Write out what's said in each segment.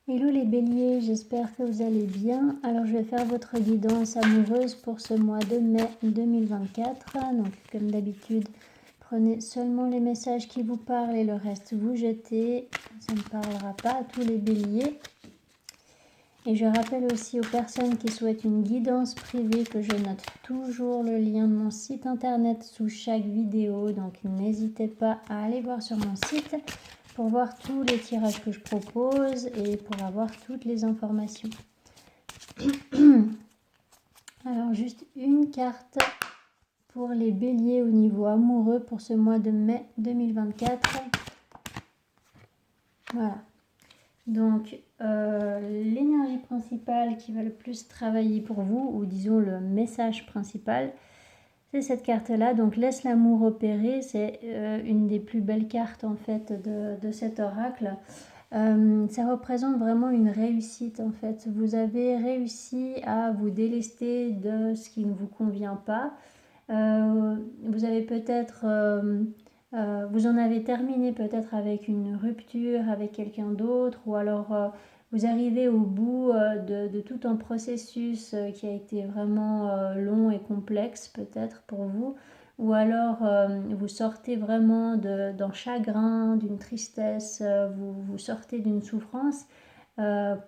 Hello les béliers, j'espère que vous allez bien. Alors je vais faire votre guidance amoureuse pour ce mois de mai 2024. Donc comme d'habitude, prenez seulement les messages qui vous parlent et le reste vous jetez. Ça ne parlera pas à tous les béliers. Et je rappelle aussi aux personnes qui souhaitent une guidance privée que je note toujours le lien de mon site internet sous chaque vidéo. Donc n'hésitez pas à aller voir sur mon site pour voir tous les tirages que je propose et pour avoir toutes les informations. Alors juste une carte pour les béliers au niveau amoureux pour ce mois de mai 2024. Voilà. Donc l'énergie principale qui va le plus travailler pour vous, ou disons le message principal, c'est cette carte-là. Donc laisse l'amour opérer, c'est une des plus belles cartes en fait de cet oracle. Ça représente vraiment une réussite en fait. Vous avez réussi à vous délester de ce qui ne vous convient pas. Vous avez peut-être... vous en avez terminé peut-être avec une rupture avec quelqu'un d'autre, ou alors vous arrivez au bout de tout un processus qui a été vraiment long et complexe peut-être pour vous, ou alors vous sortez vraiment d'un chagrin, d'une tristesse, vous sortez d'une souffrance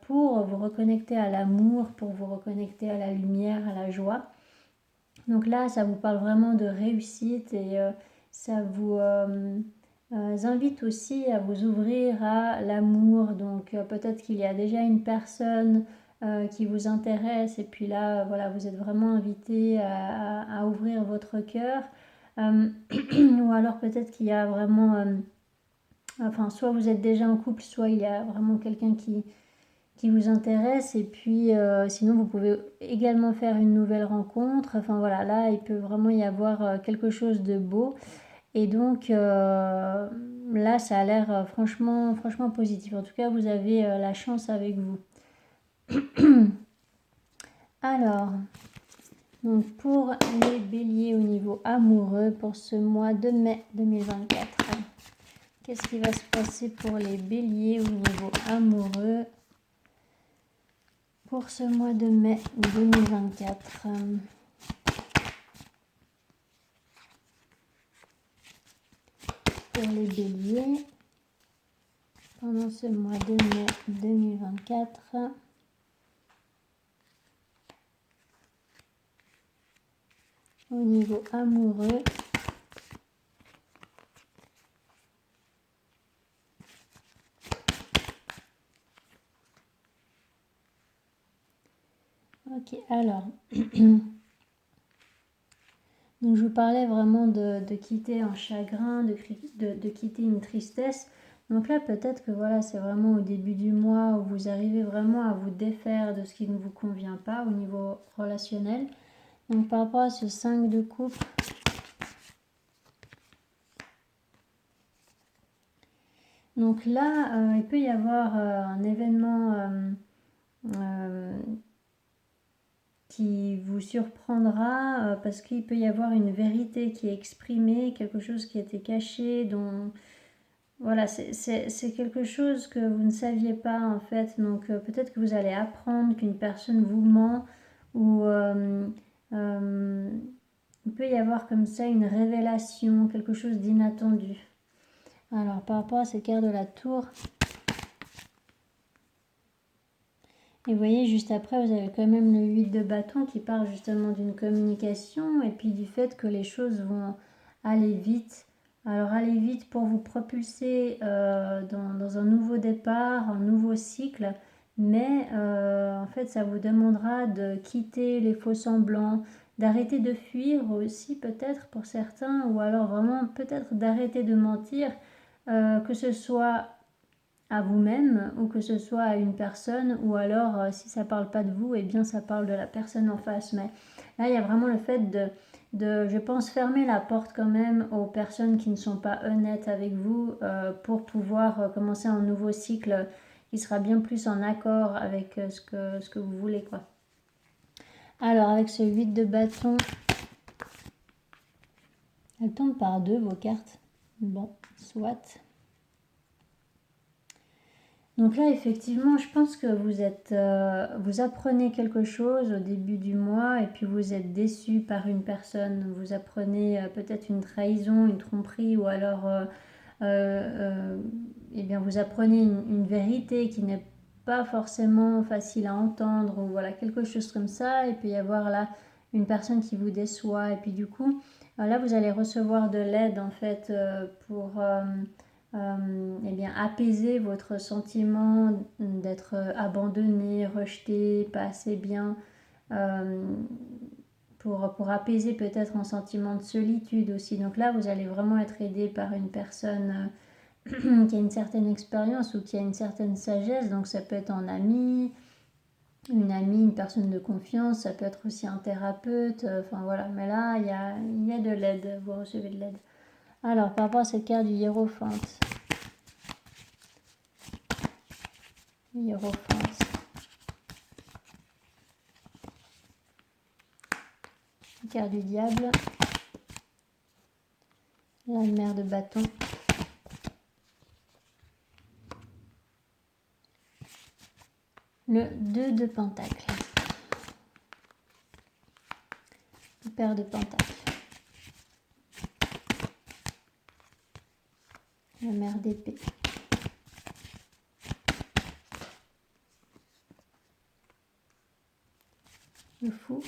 pour vous reconnecter à l'amour, pour vous reconnecter à la lumière, à la joie. Donc là, ça vous parle vraiment de réussite et ça vous invite aussi à vous ouvrir à l'amour. Donc peut-être qu'il y a déjà une personne qui vous intéresse et puis là, voilà, vous êtes vraiment invité à ouvrir votre cœur. Ou alors peut-être qu'il y a vraiment... enfin, soit vous êtes déjà en couple, soit il y a vraiment quelqu'un qui vous intéresse, et puis sinon vous pouvez également faire une nouvelle rencontre. Enfin voilà, là il peut vraiment y avoir quelque chose de beau, et donc là ça a l'air franchement positif. En tout cas vous avez la chance avec vous. Alors donc pour les béliers au niveau amoureux pour ce mois de mai 2024, qu'est-ce qui va se passer pour les béliers au niveau amoureux pour ce mois de mai 2024? Pour les béliers, pendant ce mois de mai 2024, au niveau amoureux, ok, alors, donc je vous parlais vraiment de quitter un chagrin, de quitter une tristesse. Donc là, peut-être que voilà, c'est vraiment au début du mois où vous arrivez vraiment à vous défaire de ce qui ne vous convient pas au niveau relationnel. Donc par rapport à ce 5 de coupe, donc là, il peut y avoir un événement qui vous surprendra parce qu'il peut y avoir une vérité qui est exprimée, quelque chose qui était caché, dont voilà, c'est quelque chose que vous ne saviez pas en fait. Donc peut-être que vous allez apprendre qu'une personne vous ment, ou il peut y avoir comme ça une révélation, quelque chose d'inattendu. Alors par rapport à cette carte de la tour, et vous voyez, juste après, vous avez quand même le 8 de bâton qui parle justement d'une communication et puis du fait que les choses vont aller vite. Alors, aller vite pour vous propulser dans un nouveau départ, un nouveau cycle. Mais en fait, ça vous demandera de quitter les faux semblants, d'arrêter de fuir aussi peut-être pour certains, ou alors vraiment peut-être d'arrêter de mentir, que ce soit à vous-même ou que ce soit à une personne, ou alors si ça parle pas de vous, et bien ça parle de la personne en face. Mais là il y a vraiment le fait de je pense, fermer la porte quand même aux personnes qui ne sont pas honnêtes avec vous pour pouvoir commencer un nouveau cycle qui sera bien plus en accord avec ce que vous voulez, quoi. Alors avec ce 8 de bâton, elles tombent par deux vos cartes. Bon, soit. Donc là, effectivement, je pense que vous apprenez quelque chose au début du mois et puis vous êtes déçu par une personne. Vous apprenez peut-être une trahison, une tromperie ou alors, eh bien, vous apprenez une vérité qui n'est pas forcément facile à entendre ou voilà, quelque chose comme ça. Et puis y avoir là une personne qui vous déçoit. Et puis du coup, là, vous allez recevoir de l'aide en fait pour eh bien, apaiser votre sentiment d'être abandonné, rejeté, pas assez bien, euh, pour apaiser peut-être un sentiment de solitude aussi. Donc là, vous allez vraiment être aidé par une personne qui a une certaine expérience ou qui a une certaine sagesse. Donc ça peut être un ami, une amie, une personne de confiance, ça peut être aussi un thérapeute. Enfin voilà, mais là, il y a de l'aide, vous recevez de l'aide. Alors, par rapport à cette carte du Hiérophante. Hiérophante. Carte du diable. La mère de bâton. Le 2 de pentacle. Le père de pentacle. La mère d'épée. Le fou.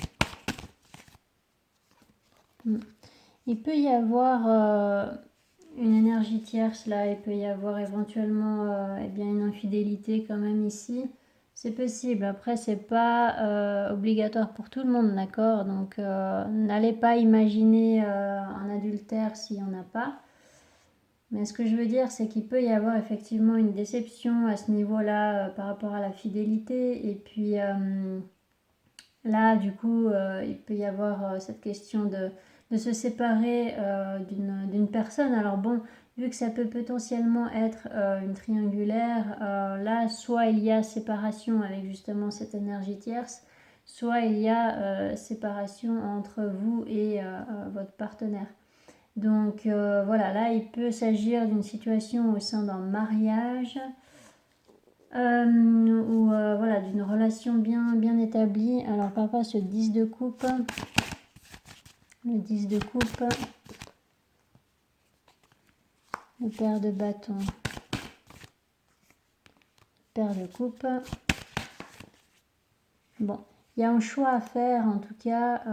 Il peut y avoir une énergie tierce là, il peut y avoir éventuellement eh bien une infidélité quand même ici. C'est possible. Après, c'est pas obligatoire pour tout le monde, d'accord? Donc, n'allez pas imaginer un adultère s'il n'y en a pas. Mais ce que je veux dire, c'est qu'il peut y avoir effectivement une déception à ce niveau-là par rapport à la fidélité. Et puis là, du coup, il peut y avoir cette question de se séparer d'une personne. Alors bon, vu que ça peut potentiellement être une triangulaire, là, soit il y a séparation avec justement cette énergie tierce, soit il y a séparation entre vous et votre partenaire. Donc voilà, là, il peut s'agir d'une situation au sein d'un mariage ou voilà, d'une relation bien établie. Alors par rapport à ce 10 de coupe, le 10 de coupe, le père de bâton, père de coupe. Bon, il y a un choix à faire en tout cas.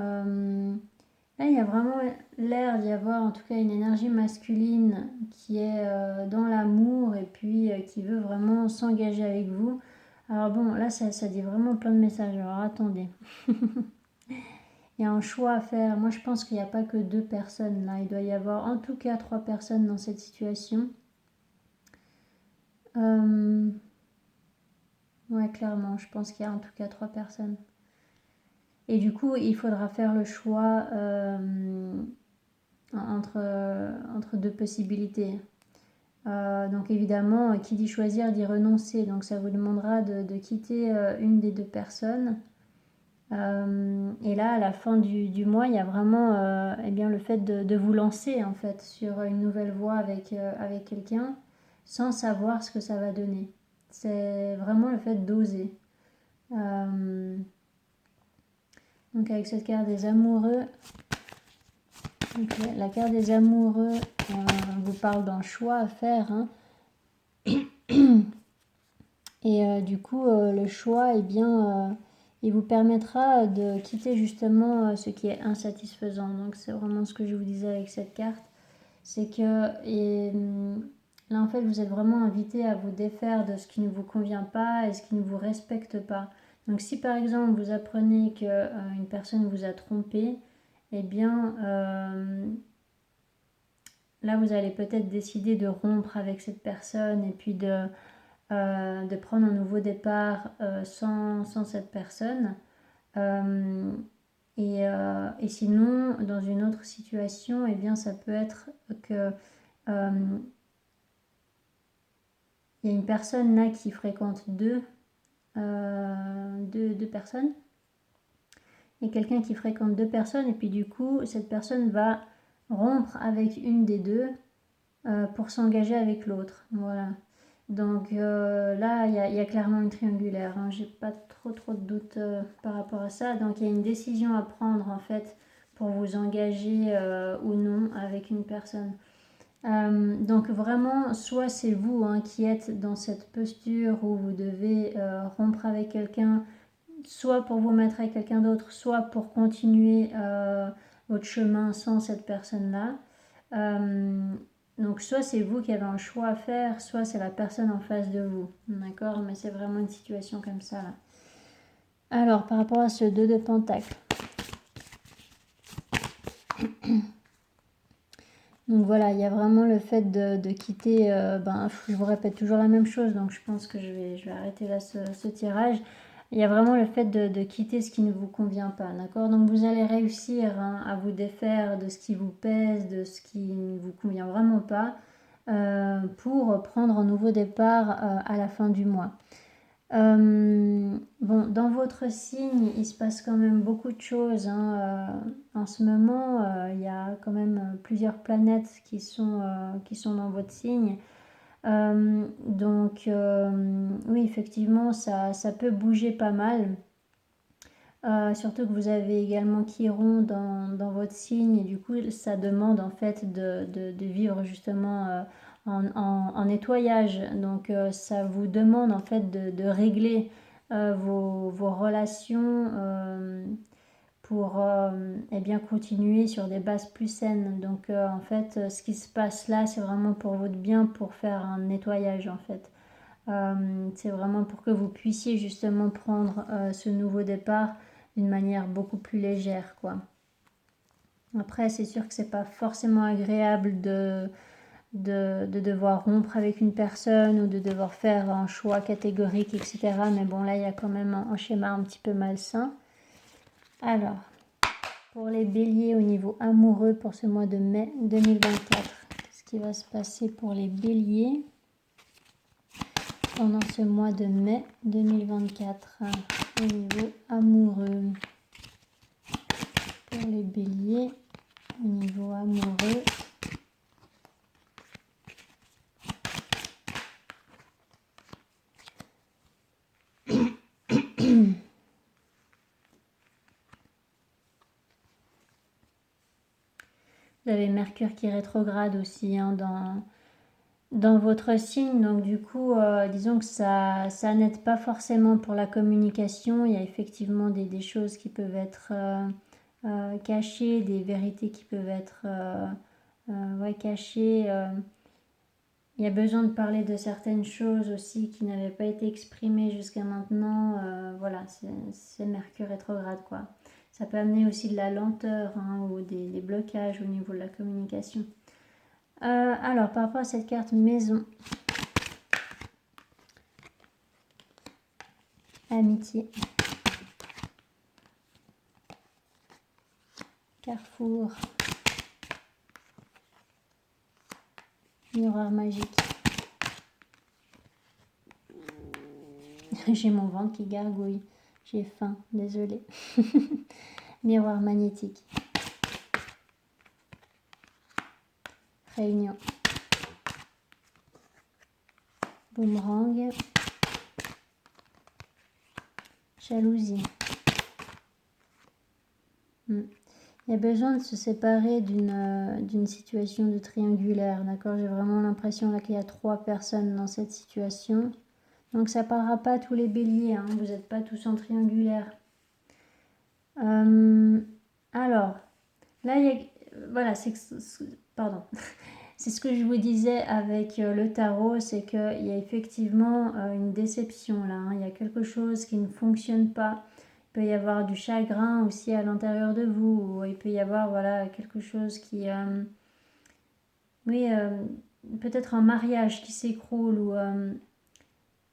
Là, il y a vraiment l'air d'y avoir en tout cas une énergie masculine qui est dans l'amour et puis qui veut vraiment s'engager avec vous. Alors bon, là, ça dit vraiment plein de messages. Alors attendez. Il y a un choix à faire. Moi, je pense qu'il n'y a pas que 2 personnes là. Il doit y avoir en tout cas 3 personnes dans cette situation. Ouais, clairement, je pense qu'il y a en tout cas 3 personnes. Et du coup, il faudra faire le choix entre 2 possibilités. Donc évidemment, qui dit choisir dit renoncer. Donc ça vous demandera de quitter une des 2 personnes. Et là, à la fin du mois, il y a vraiment eh bien, le fait de vous lancer en fait sur une nouvelle voie avec quelqu'un sans savoir ce que ça va donner. C'est vraiment le fait d'oser. Donc avec cette carte des amoureux, donc la carte des amoureux vous parle d'un choix à faire. Hein. Et du coup, le choix, eh bien, il vous permettra de quitter justement ce qui est insatisfaisant. Donc c'est vraiment ce que je vous disais avec cette carte. C'est que là, en fait, vous êtes vraiment invité à vous défaire de ce qui ne vous convient pas et ce qui ne vous respecte pas. Donc si par exemple, vous apprenez qu'une personne vous a trompé, eh bien, là, vous allez peut-être décider de rompre avec cette personne et puis de prendre un nouveau départ sans cette personne. Et sinon, dans une autre situation, eh bien, ça peut être que il y a une personne là qui fréquente deux personnes. Il y a quelqu'un qui fréquente 2 personnes et puis du coup, cette personne va rompre avec une des 2 pour s'engager avec l'autre. Voilà. Donc là, il y a clairement une triangulaire, hein. J'ai pas trop de doutes par rapport à ça. Donc il y a une décision à prendre en fait pour vous engager ou non avec une personne. Donc vraiment, soit c'est vous hein, qui êtes dans cette posture où vous devez rompre avec quelqu'un, soit pour vous mettre avec quelqu'un d'autre, soit pour continuer votre chemin sans cette personne-là. Donc soit c'est vous qui avez un choix à faire, soit c'est la personne en face de vous. D'accord? Mais c'est vraiment une situation comme ça là. Alors par rapport à ce 2 de Pentacle. Donc voilà, il y a vraiment le fait de quitter, je vous répète toujours la même chose, donc je pense que je vais arrêter là ce tirage. Il y a vraiment le fait de quitter ce qui ne vous convient pas, d'accord? Donc vous allez réussir hein, à vous défaire de ce qui vous pèse, de ce qui ne vous convient vraiment pas, pour prendre un nouveau départ à la fin du mois. Bon, dans votre signe, il se passe quand même beaucoup de choses hein, en ce moment. Il y a quand même plusieurs planètes qui sont dans votre signe. Donc, oui, effectivement, ça peut bouger pas mal. Surtout que vous avez également Chiron dans votre signe et du coup ça demande en fait de vivre justement en nettoyage. Donc ça vous demande en fait de régler vos relations pour eh bien continuer sur des bases plus saines. Donc en fait ce qui se passe là c'est vraiment pour votre bien, pour faire un nettoyage en fait. C'est vraiment pour que vous puissiez justement prendre ce nouveau départ d'une manière beaucoup plus légère, quoi. Après, c'est sûr que c'est pas forcément agréable de devoir rompre avec une personne ou de devoir faire un choix catégorique, etc. Mais bon, là, il y a quand même un schéma un petit peu malsain. Alors, pour les béliers au niveau amoureux pour ce mois de mai 2024, qu'est-ce qui va se passer pour les béliers pendant ce mois de mai 2024 au niveau amoureux? Pour les béliers au niveau amoureux, vous avez Mercure qui rétrograde aussi hein, dans votre signe. Donc du coup, disons que ça n'aide pas forcément pour la communication. Il y a effectivement des choses qui peuvent être cachées, des vérités qui peuvent être cachées. Il y a besoin de parler de certaines choses aussi qui n'avaient pas été exprimées jusqu'à maintenant. Voilà, c'est Mercure rétrograde quoi. Ça peut amener aussi de la lenteur hein, ou des blocages au niveau de la communication. Alors, par rapport à cette carte maison, amitié, carrefour, miroir magique. J'ai mon ventre qui gargouille. J'ai faim, désolée. Miroir magnétique. Réunion. Boomerang. Jalousie. Il y a besoin de se séparer d'une situation de triangulaire, d'accord? J'ai vraiment l'impression là qu'il y a 3 personnes dans cette situation. Donc ça ne parlera pas tous les béliers, hein, vous n'êtes pas tous en triangulaire. Alors, là, voilà, pardon. C'est ce que je vous disais avec le tarot, c'est qu'il y a effectivement une déception là, hein. Il y a quelque chose qui ne fonctionne pas. Il peut y avoir du chagrin aussi à l'intérieur de vous. Ou il peut y avoir voilà, quelque chose qui... peut-être un mariage qui s'écroule ou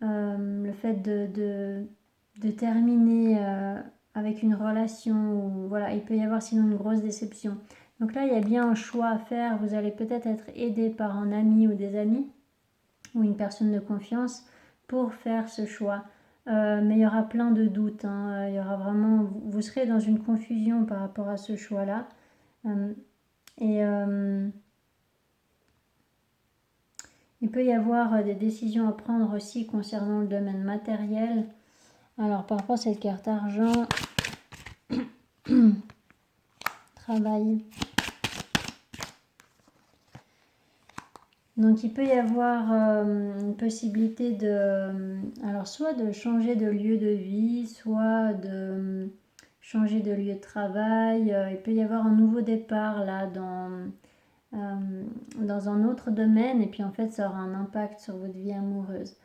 le fait de terminer avec une relation. Ou, voilà, il peut y avoir sinon une grosse déception. Donc là, il y a bien un choix à faire. Vous allez peut-être être aidé par un ami ou des amis ou une personne de confiance pour faire ce choix. Mais il y aura plein de doutes. Hein. Il y aura vraiment, vous serez dans une confusion par rapport à ce choix-là. Il peut y avoir des décisions à prendre aussi concernant le domaine matériel. Alors par rapport à cette carte argent, travail. Donc il peut y avoir une possibilité alors soit de changer de lieu de vie, soit de changer de lieu de travail. Il peut y avoir un nouveau départ là dans un autre domaine et puis en fait ça aura un impact sur votre vie amoureuse.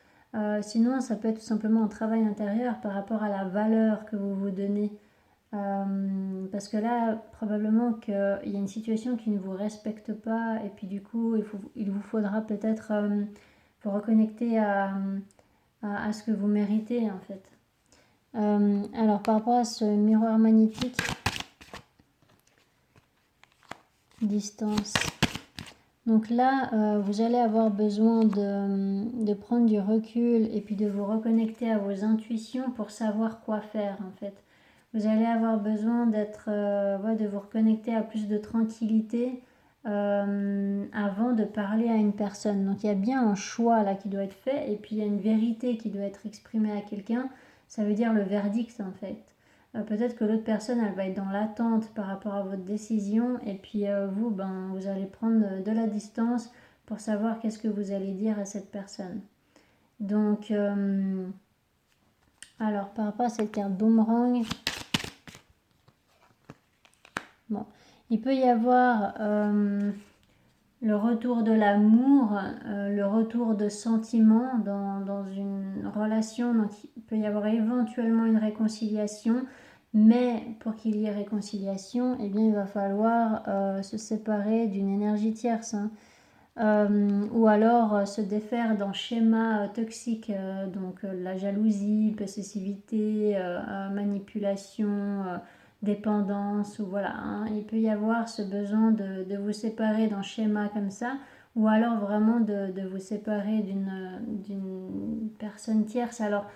Sinon ça peut être tout simplement un travail intérieur par rapport à la valeur que vous vous donnez. Parce que là, probablement qu'il y a une situation qui ne vous respecte pas et puis du coup, il vous faudra peut-être vous reconnecter à ce que vous méritez en fait. Alors par rapport à ce miroir magnétique, distance. Donc là, vous allez avoir besoin de prendre du recul et puis de vous reconnecter à vos intuitions pour savoir quoi faire en fait. Vous allez avoir besoin de vous reconnecter à plus de tranquillité avant de parler à une personne. Donc il y a bien un choix là qui doit être fait et puis il y a une vérité qui doit être exprimée à quelqu'un. Ça veut dire le verdict en fait. Peut-être que l'autre personne elle va être dans l'attente par rapport à votre décision et puis vous, vous allez prendre de la distance pour savoir qu'est-ce que vous allez dire à cette personne. Donc, alors par rapport à cette carte boomerang, bon, il peut y avoir le retour de l'amour, le retour de sentiments dans une relation. Donc il peut y avoir éventuellement une réconciliation, mais pour qu'il y ait réconciliation, eh bien, il va falloir se séparer d'une énergie tierce. Ou alors se défaire d'un schéma toxique, donc la jalousie, possessivité, manipulation, dépendance, ou voilà, hein. Il peut y avoir ce besoin de vous séparer d'un schéma comme ça, ou alors vraiment de vous séparer d'une personne tierce. Alors,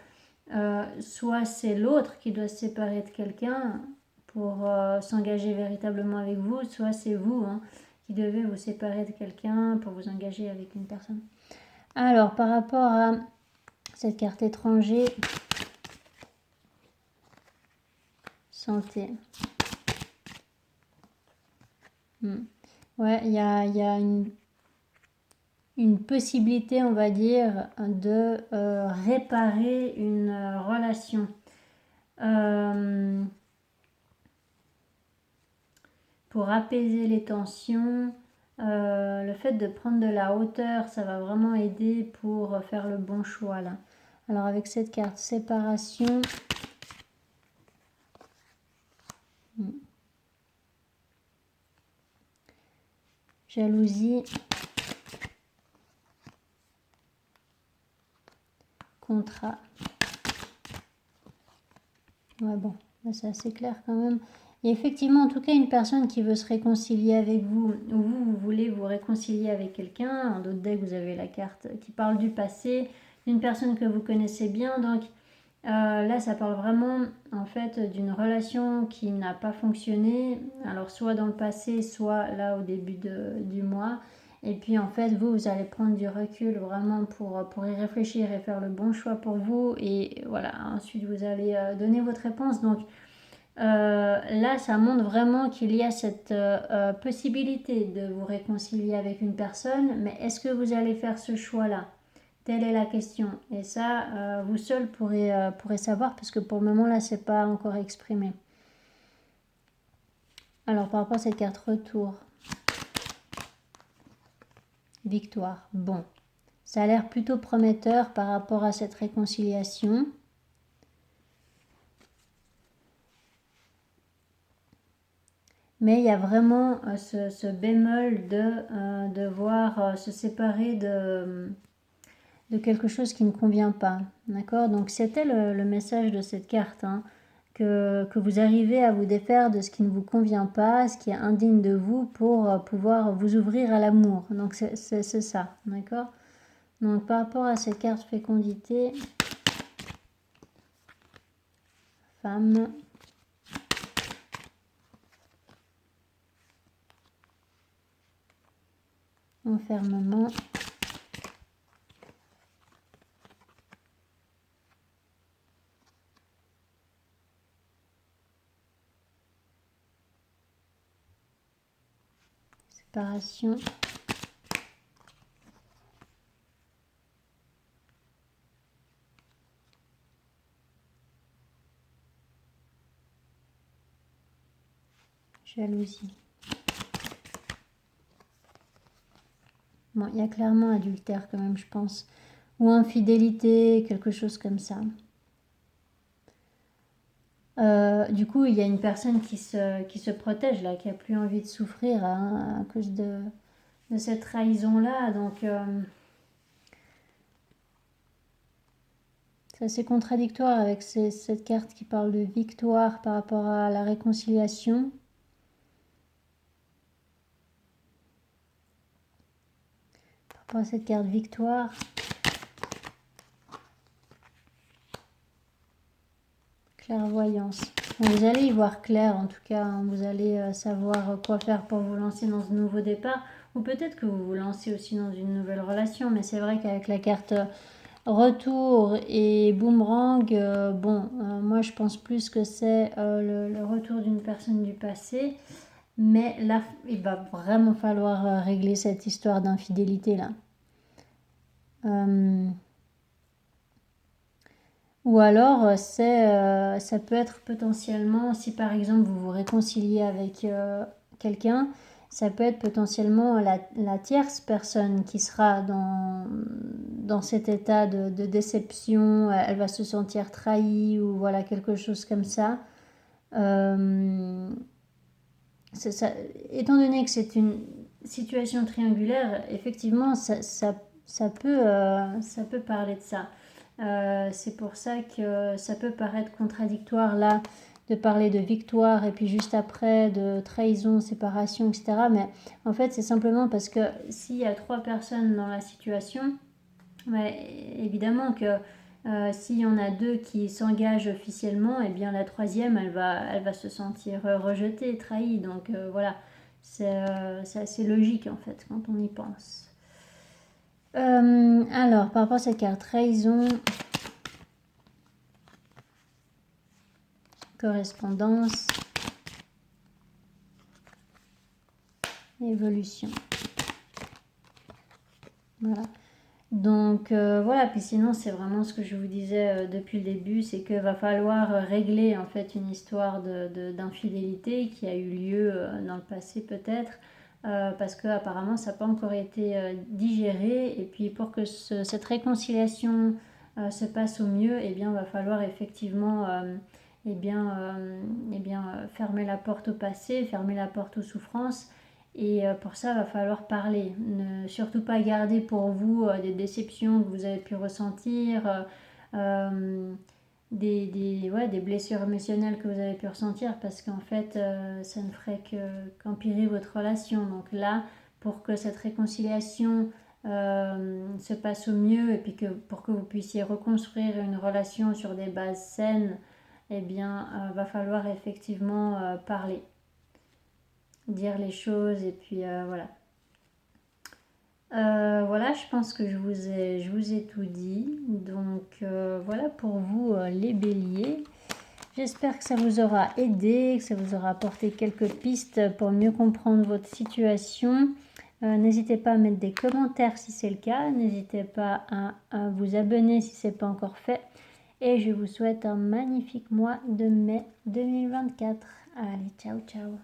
soit c'est l'autre qui doit se séparer de quelqu'un pour s'engager véritablement avec vous, soit c'est vous, hein, qui devez vous séparer de quelqu'un pour vous engager avec une personne. Alors, par rapport à cette carte étranger, santé. Ouais, il y a une possibilité, on va dire, de réparer une relation. Pour apaiser les tensions, le fait de prendre de la hauteur, ça va vraiment aider pour faire le bon choix là. Alors avec cette carte séparation, jalousie, contrat. Ouais, bon, là c'est assez clair quand même. Il y a effectivement en tout cas une personne qui veut se réconcilier avec vous, ou vous voulez vous réconcilier avec quelqu'un. En d'autres decks, vous avez la carte qui parle du passé, d'une personne que vous connaissez bien. Donc là, ça parle vraiment en fait d'une relation qui n'a pas fonctionné. Alors soit dans le passé, soit là au début du mois. Et puis en fait, vous allez prendre du recul vraiment pour y réfléchir et faire le bon choix pour vous. Et voilà, ensuite vous allez donner votre réponse. Donc là, ça montre vraiment qu'il y a cette possibilité de vous réconcilier avec une personne. Mais est-ce que vous allez faire ce choix-là ? Telle est la question. Et ça, vous seul pourrez savoir, parce que pour le moment, là, c'est pas encore exprimé. Alors, par rapport à cette carte retour. Victoire. Bon. Ça a l'air plutôt prometteur par rapport à cette réconciliation. Mais il y a vraiment ce bémol de devoir se séparer de quelque chose qui ne convient pas. D'accord ? Donc c'était le message de cette carte, hein, que vous arrivez à vous défaire de ce qui ne vous convient pas, ce qui est indigne de vous, pour pouvoir vous ouvrir à l'amour. Donc c'est ça. D'accord ? Donc par rapport à cette carte fécondité, femme, enfermement, séparation. Jalousie. Bon, il y a clairement adultère quand même, je pense. Ou infidélité, quelque chose comme ça. Du coup, il y a une personne qui se protège là, qui a plus envie de souffrir à cause de cette trahison-là. Donc, c'est assez contradictoire avec cette carte qui parle de victoire par rapport à la réconciliation. Par rapport à cette carte victoire. Clairvoyance. Vous allez y voir clair en tout cas, hein. Vous allez savoir quoi faire pour vous lancer dans ce nouveau départ. Ou peut-être que vous vous lancez aussi dans une nouvelle relation. Mais c'est vrai qu'avec la carte retour et boomerang, moi je pense plus que c'est le retour d'une personne du passé. Mais là, il va vraiment falloir régler cette histoire d'infidélité là. Ou alors, ça peut être potentiellement, si par exemple vous vous réconciliez avec quelqu'un, ça peut être potentiellement la tierce personne qui sera dans cet état de déception, elle va se sentir trahie ou voilà, quelque chose comme ça. Ça étant donné que c'est une situation triangulaire, effectivement, ça peut parler de ça. C'est pour ça que ça peut paraître contradictoire là de parler de victoire et puis juste après de trahison, séparation, etc. Mais en fait, c'est simplement parce que s'il y a 3 personnes dans la situation, évidemment que s'il y en a 2 qui s'engagent officiellement, eh bien la troisième, elle va se sentir rejetée, trahie. Donc voilà, c'est assez logique en fait quand on y pense. Alors, par rapport à cette carte, trahison, correspondance, évolution. Voilà. Donc voilà, puis sinon c'est vraiment ce que je vous disais depuis le début, c'est qu'il va falloir régler en fait une histoire d'infidélité qui a eu lieu dans le passé peut-être, parce qu'apparemment ça n'a pas encore été digéré, et puis pour que cette réconciliation se passe au mieux, eh bien il va falloir effectivement fermer la porte au passé, fermer la porte aux souffrances. Et pour ça, il va falloir parler. Ne surtout pas garder pour vous des déceptions que vous avez pu ressentir, des blessures émotionnelles que vous avez pu ressentir, parce qu'en fait, ça ne ferait qu'empirer votre relation. Donc là, pour que cette réconciliation se passe au mieux, et puis pour que vous puissiez reconstruire une relation sur des bases saines, eh bien, va falloir effectivement parler. Dire les choses, et puis voilà. Voilà, je pense que je vous ai tout dit. Donc voilà pour vous les béliers. J'espère que ça vous aura aidé, que ça vous aura apporté quelques pistes pour mieux comprendre votre situation. N'hésitez pas à mettre des commentaires si c'est le cas. N'hésitez pas à vous abonner si ce n'est pas encore fait. Et je vous souhaite un magnifique mois de mai 2024. Allez, ciao ciao.